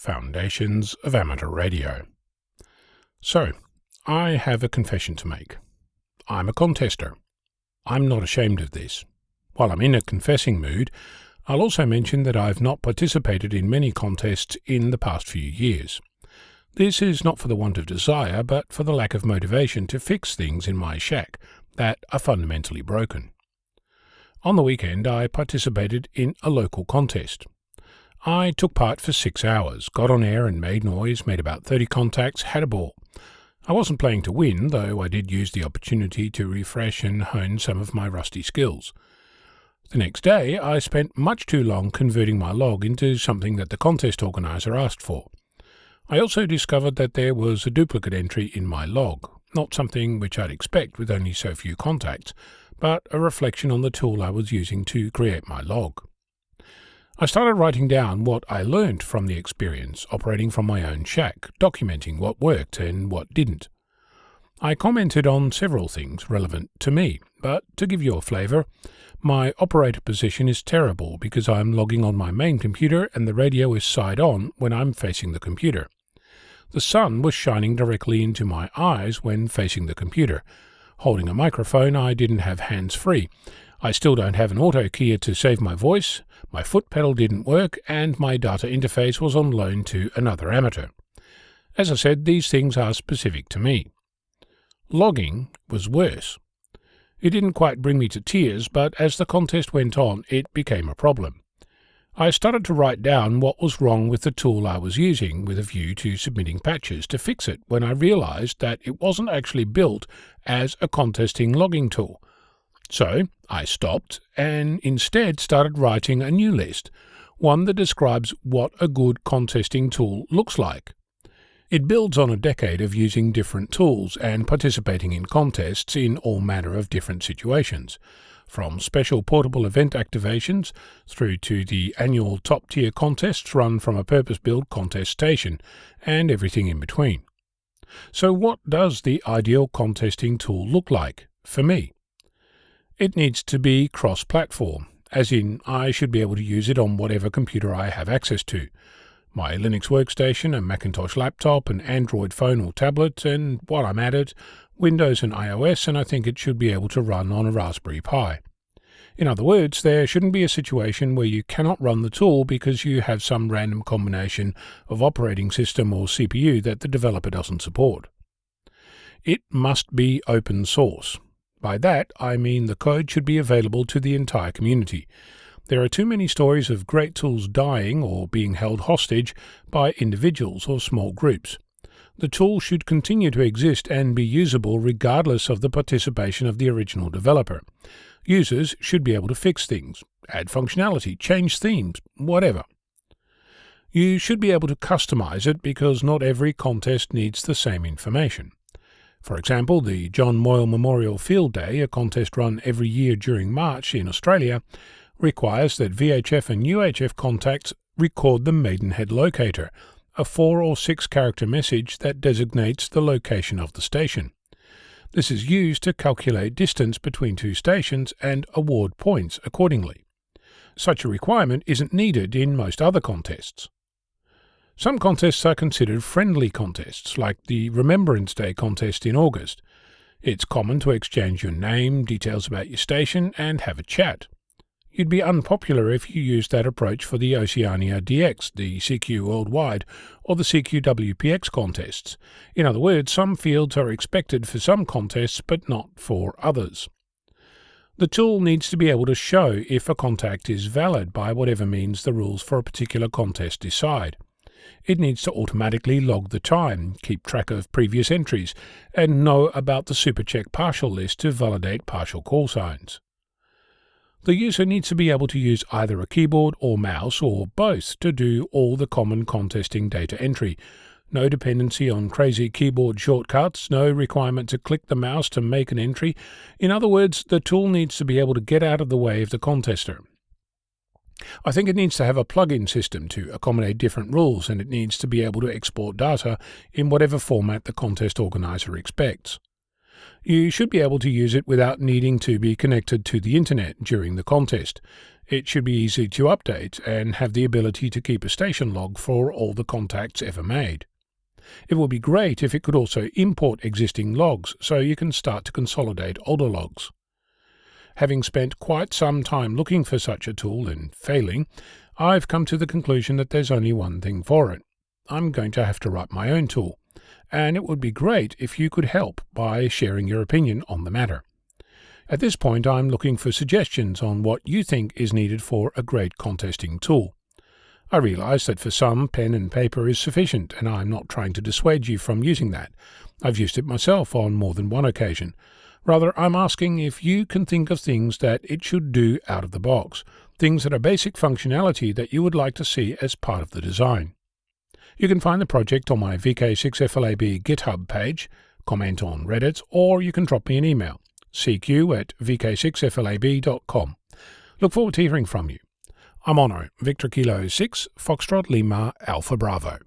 Foundations of Amateur Radio. So, I have a confession to make. I'm a contester. I'm not ashamed of this. While I'm in a confessing mood, I'll also mention that I've not participated in many contests in the past few years. This is not for the want of desire, but for the lack of motivation to fix things in my shack that are fundamentally broken. On the weekend, I participated in a local contest. I took part for 6 hours, got on air and made noise, made about 30 contacts, had a ball. I wasn't playing to win, though I did use the opportunity to refresh and hone some of my rusty skills. The next day, I spent much too long converting my log into something that the contest organiser asked for. I also discovered that there was a duplicate entry in my log, not something which I'd expect with only so few contacts, but a reflection on the tool I was using to create my log. I started writing down what I learnt from the experience operating from my own shack, documenting what worked and what didn't. I commented on several things relevant to me, but to give you a flavour, my operator position is terrible because I'm logging on my main computer and the radio is side on when I'm facing the computer. The sun was shining directly into my eyes when facing the computer. Holding a microphone, I didn't have hands-free. I still don't have an auto keyer to save my voice, my foot pedal didn't work, and my data interface was on loan to another amateur. As I said, these things are specific to me. Logging was worse. It didn't quite bring me to tears, but as the contest went on, it became a problem. I started to write down what was wrong with the tool I was using with a view to submitting patches to fix it when I realized that it wasn't actually built as a contesting logging tool. So I stopped and instead started writing a new list, one that describes what a good contesting tool looks like. It builds on a decade of using different tools and participating in contests in all manner of different situations, from special portable event activations through to the annual top-tier contests run from a purpose-built contest station, and everything in between. So what does the ideal contesting tool look like for me? It needs to be cross-platform, as in I should be able to use it on whatever computer I have access to. My Linux workstation, a Macintosh laptop, an Android phone or tablet, and while I'm at it, Windows and iOS, and I think it should be able to run on a Raspberry Pi. In other words, there shouldn't be a situation where you cannot run the tool because you have some random combination of operating system or CPU that the developer doesn't support. It must be open source. By that, I mean the code should be available to the entire community. There are too many stories of great tools dying or being held hostage by individuals or small groups. The tool should continue to exist and be usable regardless of the participation of the original developer. Users should be able to fix things, add functionality, change themes, whatever. You should be able to customize it because not every contest needs the same information. For example, the John Moyle Memorial Field Day, a contest run every year during March in Australia, requires that VHF and UHF contacts record the Maidenhead locator, a 4 or 6 character message that designates the location of the station. This is used to calculate distance between two stations and award points accordingly. Such a requirement isn't needed in most other contests. Some contests are considered friendly contests, like the Remembrance Day contest in August. It's common to exchange your name, details about your station, and have a chat. You'd be unpopular if you used that approach for the Oceania DX, the CQ Worldwide, or the CQ-WPX contests. In other words, some fields are expected for some contests but not for others. The tool needs to be able to show if a contact is valid by whatever means the rules for a particular contest decide. It needs to automatically log the time, keep track of previous entries, and know about the SuperCheck partial list to validate partial call signs. The user needs to be able to use either a keyboard or mouse or both to do all the common contesting data entry. No dependency on crazy keyboard shortcuts, no requirement to click the mouse to make an entry. In other words, the tool needs to be able to get out of the way of the contester. I think it needs to have a plug-in system to accommodate different rules, and it needs to be able to export data in whatever format the contest organizer expects. You should be able to use it without needing to be connected to the internet during the contest. It should be easy to update and have the ability to keep a station log for all the contacts ever made. It would be great if it could also import existing logs so you can start to consolidate older logs. Having spent quite some time looking for such a tool and failing, I've come to the conclusion that there's only one thing for it. I'm going to have to write my own tool, and it would be great if you could help by sharing your opinion on the matter. At this point, I'm looking for suggestions on what you think is needed for a great contesting tool. I realize that for some, pen and paper is sufficient, and I'm not trying to dissuade you from using that. I've used it myself on more than one occasion. Rather, I'm asking if you can think of things that it should do out of the box, things that are basic functionality that you would like to see as part of the design. You can find the project on my VK6FLAB GitHub page, comment on Reddit, or you can drop me an email, cq@vk6flab.com. Look forward to hearing from you. I'm Onno, Victor Kilo 6, Foxtrot Lima, Alpha Bravo.